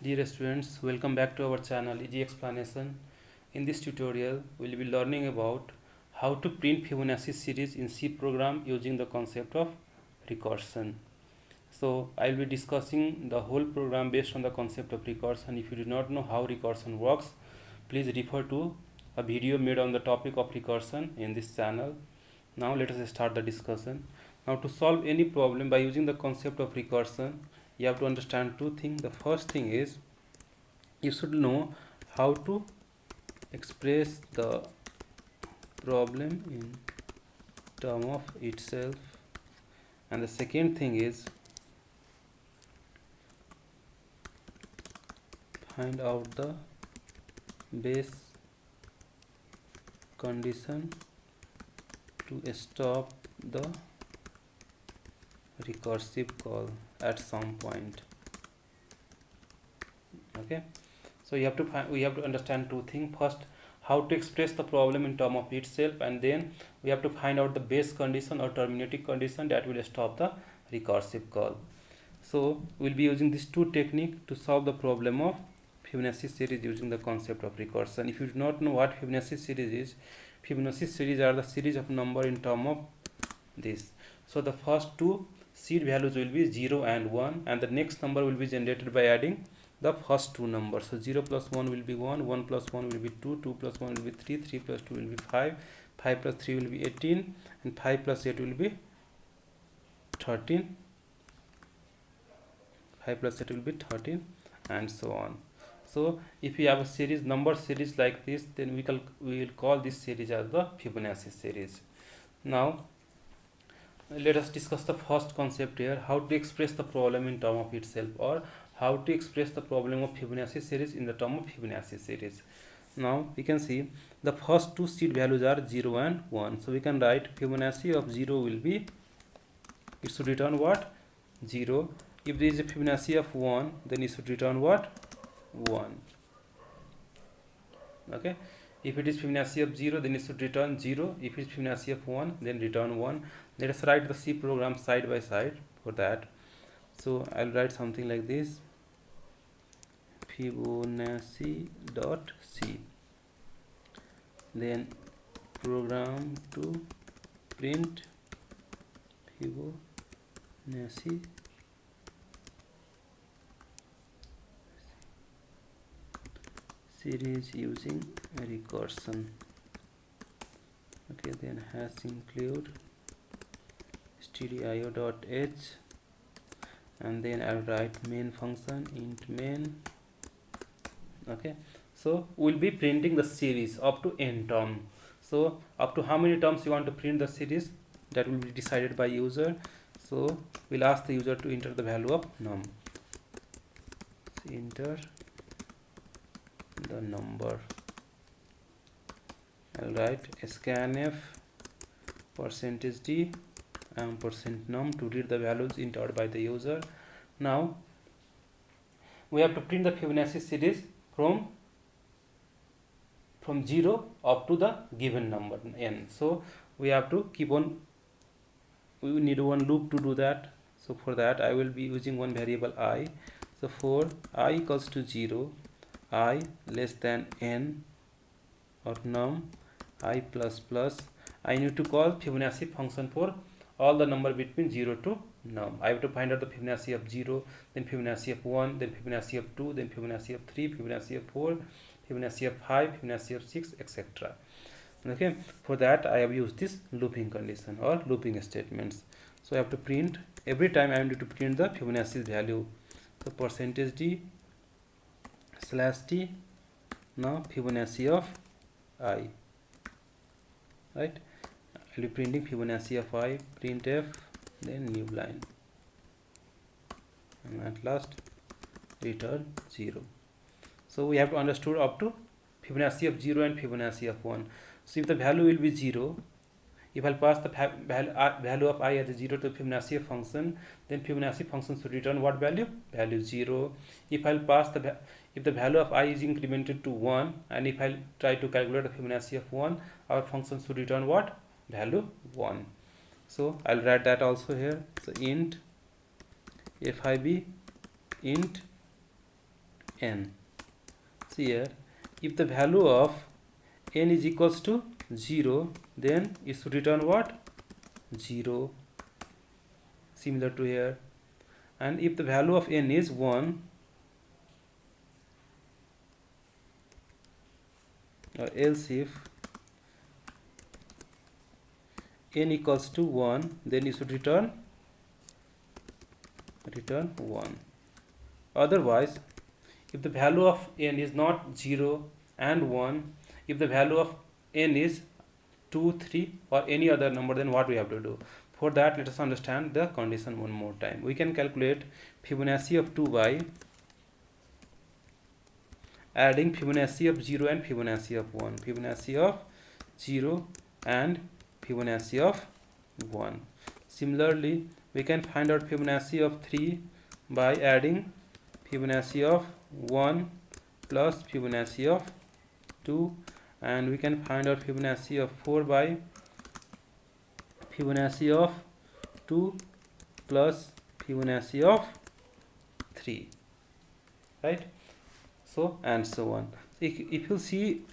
Dear students, welcome back to our channel Easy Explanation. In this tutorial, we will be learning about how to print Fibonacci series in C program using the concept of recursion. So, I will be discussing the whole program based on the concept of recursion. If you do not know how recursion works, please refer to a video made on the topic of recursion in this channel. Now, let us start the discussion. Now, to solve any problem by using the concept of recursion, you have to understand two things. The first thing is you should know how to express the problem in term of itself, and the second thing is find out the base condition to stop the recursive call at some point. Okay, so we have to understand two things. First, how to express the problem in term of itself, and then we have to find out the base condition or terminating condition that will stop the recursive call. So we'll be using these two techniques to solve the problem of Fibonacci series using the concept of recursion. If you do not know what Fibonacci series is, Fibonacci series are the series of number in term of this. So the first two seed values will be 0 and 1, and the next number will be generated by adding the first two numbers. So 0 plus 1 will be 1, 1 plus 1 will be 2, 2 plus 1 will be 3, 3 plus 2 will be 5, 5 plus 3 will be 18, and 5 plus 8 will be 13, 5 plus 8 will be 13, and so on. So if we have a series, number series like this, then we will call this series as the Fibonacci series. Now let us discuss the first concept here, how to express the problem in term of itself, or how to express the problem of Fibonacci series in the term of Fibonacci series. Now we can see the first two seed values are 0 and 1. So we can write Fibonacci of 0 will be, it should return what? 0. If there is a Fibonacci of 1, then it should return what? 1. Okay, if it is Fibonacci of 0, then it should return 0. If it is Fibonacci of 1, then return 1. Let us write the C program side by side for that. So I'll write something like this: Fibonacci dot C, then program to print Fibonacci series using recursion. Okay, then hash include stdio.h, and then I'll write main function int main. Okay, so we'll be printing the series up to n term. So up to how many terms you want to print the series, that will be decided by user. So we'll ask the user to enter the value of num. So enter the number. I'll write scanf %d and %num to read the values entered by the user. Now we have to print the Fibonacci series from 0 up to the given number n. So we have to keep on, we need one loop to do that. So for that I will be using one variable I. So for I equals to 0, I less than n or num I plus plus, I need to call Fibonacci function for all the number between 0 to num. I have to find out the Fibonacci of 0, then Fibonacci of 1, then Fibonacci of 2, then Fibonacci of 3, Fibonacci of 4, Fibonacci of 5, Fibonacci of 6, etc. Okay, for that I have used this looping condition or looping statements. So I have to print every time I need to print the Fibonacci value. So %d / t, now Fibonacci of I, right? I'll be printing Fibonacci of I, printf, then new line, and at last return 0. So we have to understood up to Fibonacci of 0 and Fibonacci of 1. So if the value will be 0, if I'll pass the value of I as 0 to Fibonacci function, then Fibonacci function should return what value? Value 0. If I'll pass if the value of I is incremented to 1, and if I'll try to calculate the Fibonacci of 1, our function should return what? Value 1. So I'll write that also here. So int fib int n. See here, if the value of n is equals to 0, then it should return what? 0. Similar to here. And if the value of n is 1, or else if n equals to 1, then you should return 1. Otherwise, if the value of n is not 0 and 1, if the value of n is 2, 3 or any other number, then what we have to do? For that, let us understand the condition one more time. We can calculate Fibonacci of 2 by adding Fibonacci of 0 and Fibonacci of 1. Fibonacci of 0 and Fibonacci of 1. Similarly, we can find out Fibonacci of 3 by adding Fibonacci of 1 plus Fibonacci of 2, and we can find out Fibonacci of 4 by Fibonacci of 2 plus Fibonacci of 3, right? So and so on. If you see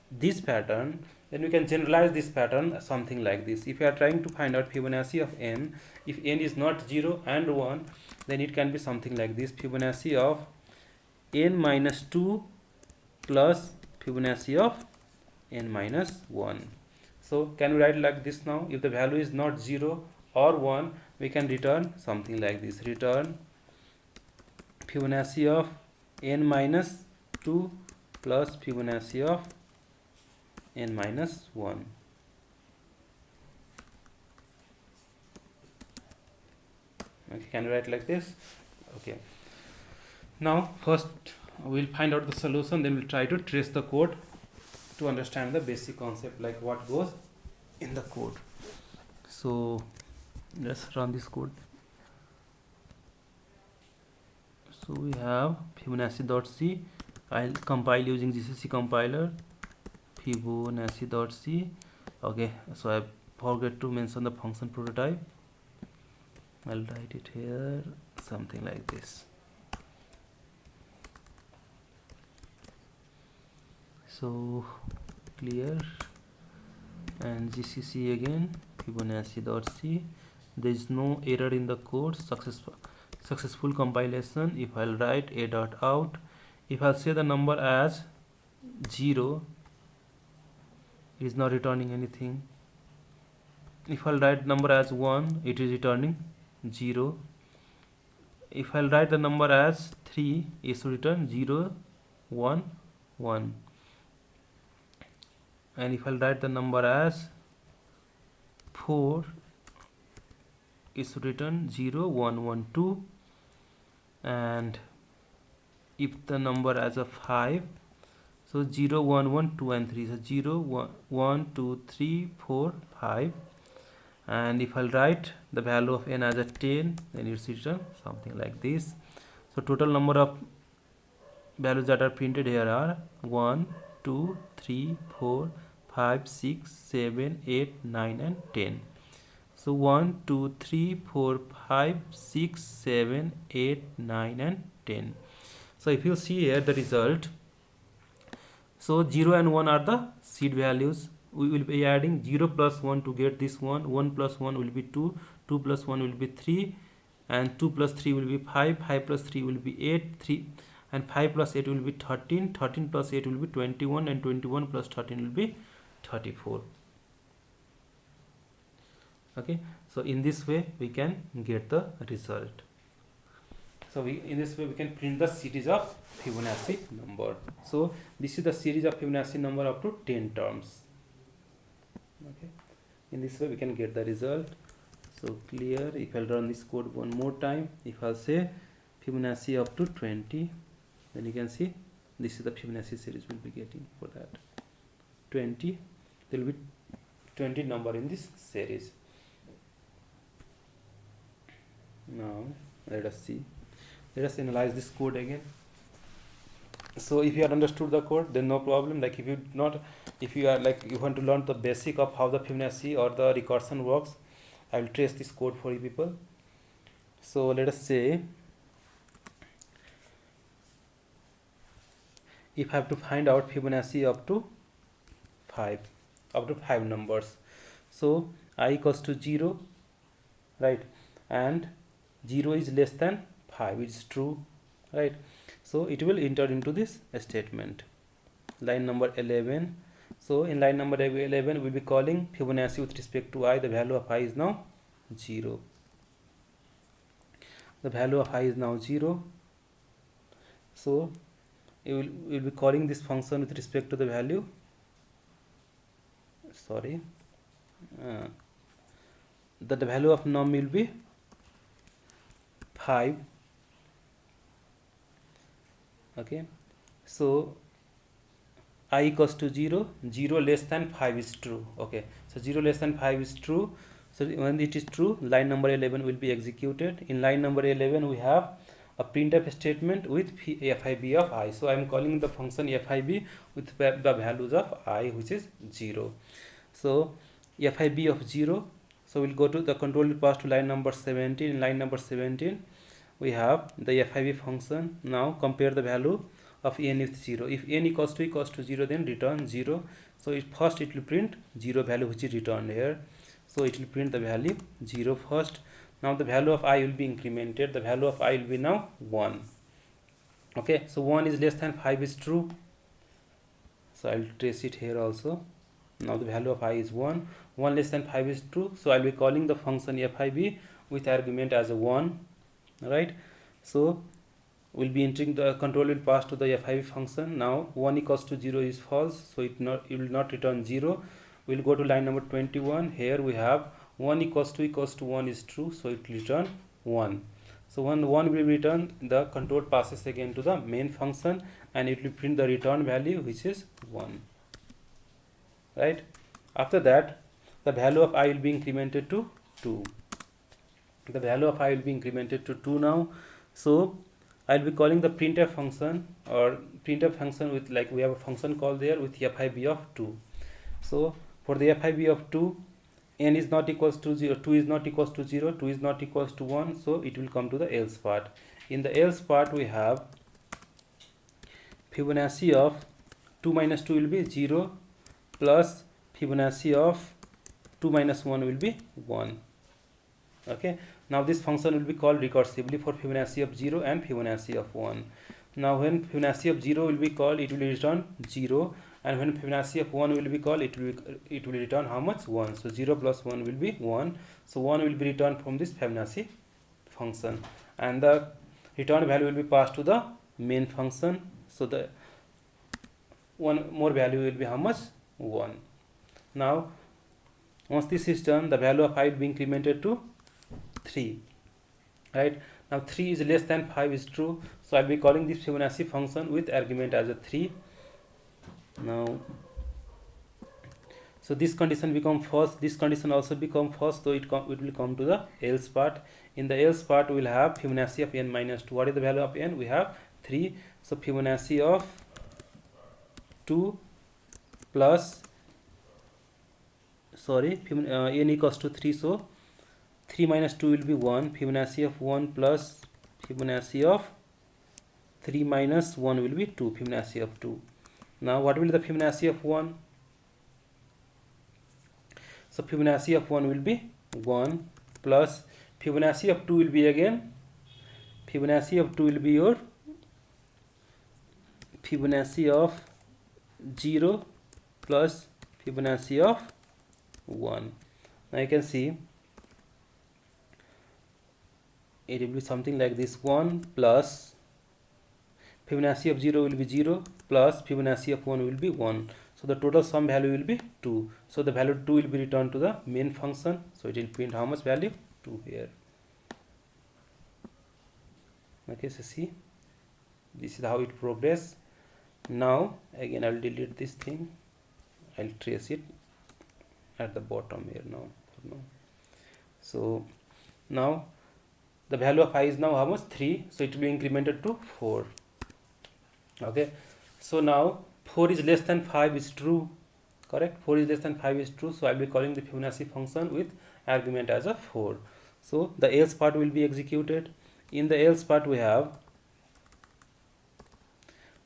this pattern, then we can generalize this pattern something like this. If you are trying to find out Fibonacci of n, if n is not 0 and 1, then it can be something like this: Fibonacci of n minus 2 plus Fibonacci of n minus 1. So can we write like this now? If the value is not 0 or 1, we can return something like this: return Fibonacci of n minus 2 plus Fibonacci of n minus 1. Okay, can we write like this? Okay. Now first we'll find out the solution, then we'll try to trace the code to understand the basic concept, like what goes in the code. So let's run this code. So we have Fibonacci.c. I'll compile using GCC compiler. Fibonacci.c. Okay, so I forget to mention the function prototype. I'll write it here, something like this. So clear, and GCC again, Fibonacci.c. There is no error in the code. Successful compilation. If I'll write a.out, if I'll say the number as 0, it is not returning anything. If I'll write number as 1, it is returning 0. If I'll write the number as 3, it should return 0, 1, 1. And if I'll write the number as 4, it should return 0, 1, 1, 2. And if the number as a 5, so 0, 1, 1, 2 and 3, so 0, 1, 2, 3, 4, 5. And if I'll write the value of n as a 10, then it's return something like this. So total number of values that are printed here are 1, 2, 3, 4, 5, 6, 7, 8, 9 and 10. So 1, 2, 3, 4, 5, 6, 7, 8, 9 and 10. So if you see here the result, so 0 and 1 are the seed values. We will be adding 0 plus 1 to get this one. 1 plus 1 will be 2, 2 plus 1 will be 3, and 2 plus 3 will be 5, 5 plus 3 will be 8, 3, and 5 plus 8 will be 13, 13 plus 8 will be 21, and 21 plus 13 will be 34. Okay, so in this way we can get the result. So in this way we can print the series of Fibonacci number. So this is the series of Fibonacci number up to 10 terms. Okay, in this way we can get the result. So clear. If I'll run this code one more time, if I'll say Fibonacci up to 20, then you can see this is the Fibonacci series we'll be getting for that. 20, there will be 20 number in this series. Now let us see. Let us analyze this code again. So if you have understood the code, then no problem. Like if you not, if you are like you want to learn the basic of how the Fibonacci or the recursion works, I will trace this code for you people. So let us say if I have to find out Fibonacci up to 5 numbers. So I equals to 0, right, and 0 is less than 5, it's true, right? So it will enter into this statement, line number 11. So in line number 11 we'll be calling Fibonacci with respect to I. The value of I is now 0. The value of I is now 0. So we'll be calling this function with respect to the value, sorry, that the value of num will be 5. Okay, so I equals to 0, 0 less than 5 is true. Okay, so 0 less than 5 is true. So when it is true, line number 11 will be executed. In line number 11 we have a printf statement with fib of I. So I am calling the function fib with the values of I, which is 0. So fib of 0, so we'll go to the control pass to line number 17. In line number 17 we have the fib function. Now compare the value of n with 0. If n equals to 0, then return 0. So first it will print 0 value, which is returned here. So it will print the value 0 first. Now the value of I will be incremented. The value of I will be now 1. Okay, so 1 is less than 5 is true. So I will trace it here also. Now the value of I is 1. 1 less than 5 is true. So I will be calling the function fib with argument as a 1. Right. So we'll be entering the control will pass to the fib function. Now 1 equals to 0 is false, so it will not return 0. We'll go to line number 21. Here we have 1 equals to 1 is true, so it will return 1. So when 1 will return, the control passes again to the main function and it will print the return value, which is 1. Right. After that, the value of I will be incremented to 2. The value of I will be incremented to 2 now. So I will be calling the printf function, or printf function with, like, we have a function called there with fib of 2. So for the fib of 2, n is not equals to 0, 2 is not equals to 0, 2 is not equals to 1, so it will come to the else part. In the else part we have Fibonacci of 2 minus 2 will be 0 plus Fibonacci of 2 minus 1 will be 1. Okay, now this function will be called recursively for Fibonacci of 0 and Fibonacci of 1. Now when Fibonacci of 0 will be called, it will return 0, and when Fibonacci of 1 will be called, it will return how much? 1. So 0 plus 1 will be 1. So 1 will be returned from this Fibonacci function, and the return value will be passed to the main function. So the one more value will be how much? 1. Now once this is done, the value of I will be incremented to 3. Right. Now 3 is less than 5 is true, so I'll be calling this Fibonacci function with argument as a 3. Now, so this condition become false, this condition also become false, so it will come to the else part. In the else part we will have Fibonacci of n minus 2. What is the value of n? We have 3. So Fibonacci of 2 plus, sorry, n equals to 3, so 3 minus 2 will be 1. Fibonacci of 1 plus Fibonacci of 3 minus 1 will be 2. Fibonacci of 2. Now what will be the Fibonacci of 1? So Fibonacci of 1 will be 1 plus Fibonacci of 2 will be again, Fibonacci of 2 will be your Fibonacci of 0 plus Fibonacci of 1. Now you can see it will be something like this: 1 plus Fibonacci of 0 will be 0 plus Fibonacci of 1 will be 1. So the total sum value will be 2. So the value 2 will be returned to the main function. So it will print how much value? 2 here. Okay, so see, this is how it progress. Now again I will delete this thing. I'll trace it at the bottom here now. So now the value of I is now how much? 3. So it will be incremented to 4. Okay, so now 4 is less than 5 is true, correct? 4 is less than 5 is true, so I will be calling the Fibonacci function with argument as a 4. So the else part will be executed. In the else part we have,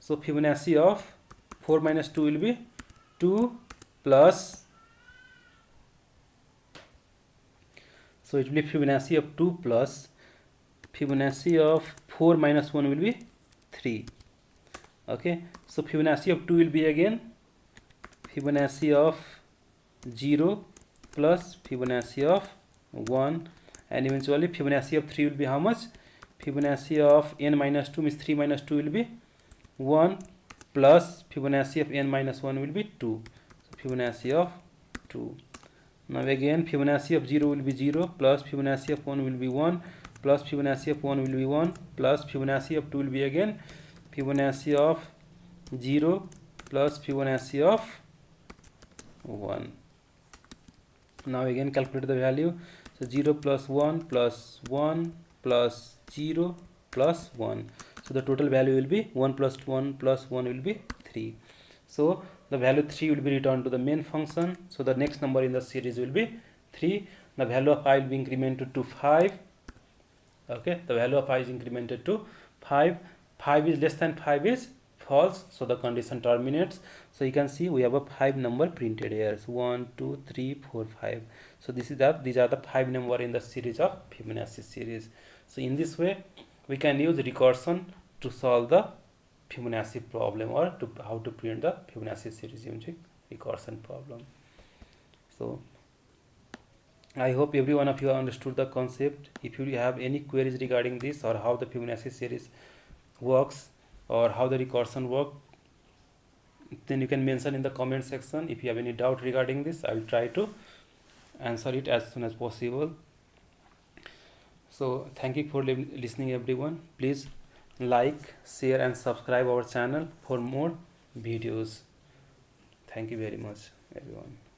So Fibonacci of 4 minus 2 will be 2 plus, so it will be Fibonacci of 2 plus Fibonacci of 4 minus 1 will be 3. Okay, so Fibonacci of 2 will be again Fibonacci of 0 plus Fibonacci of 1, and eventually Fibonacci of 3 will be how much? Fibonacci of n minus 2 means 3 minus 2 will be 1 plus Fibonacci of n minus 1 will be 2. So Fibonacci of 2. Now again Fibonacci of 0 will be 0 plus Fibonacci of 1 will be 1 plus Fibonacci of 1 will be 1 plus Fibonacci of 2 will be again Fibonacci of 0 plus Fibonacci of 1. Now again calculate the value. So 0 plus 1 plus 1 plus 0 plus 1. So the total value will be 1 plus 1 plus 1 will be 3. So the value 3 will be returned to the main function. So the next number in the series will be 3. The value of I will be incremented to 5. Okay, the value of I is incremented to 5. 5 is less than 5 is false, so the condition terminates. So you can see we have a 5 number printed here. So 1 2 3 4 5. So these are the 5 number in the series of Fibonacci series. So in this way we can use recursion to solve the Fibonacci problem, or to how to print the Fibonacci series using recursion problem. So I hope every one of you understood the concept. If you have any queries regarding this, or how the Fibonacci series works, or how the recursion works, then you can mention in the comment section. If you have any doubt regarding this, I will try to answer it as soon as possible. So thank you for listening everyone. Please like, share and subscribe our channel for more videos. Thank you very much everyone.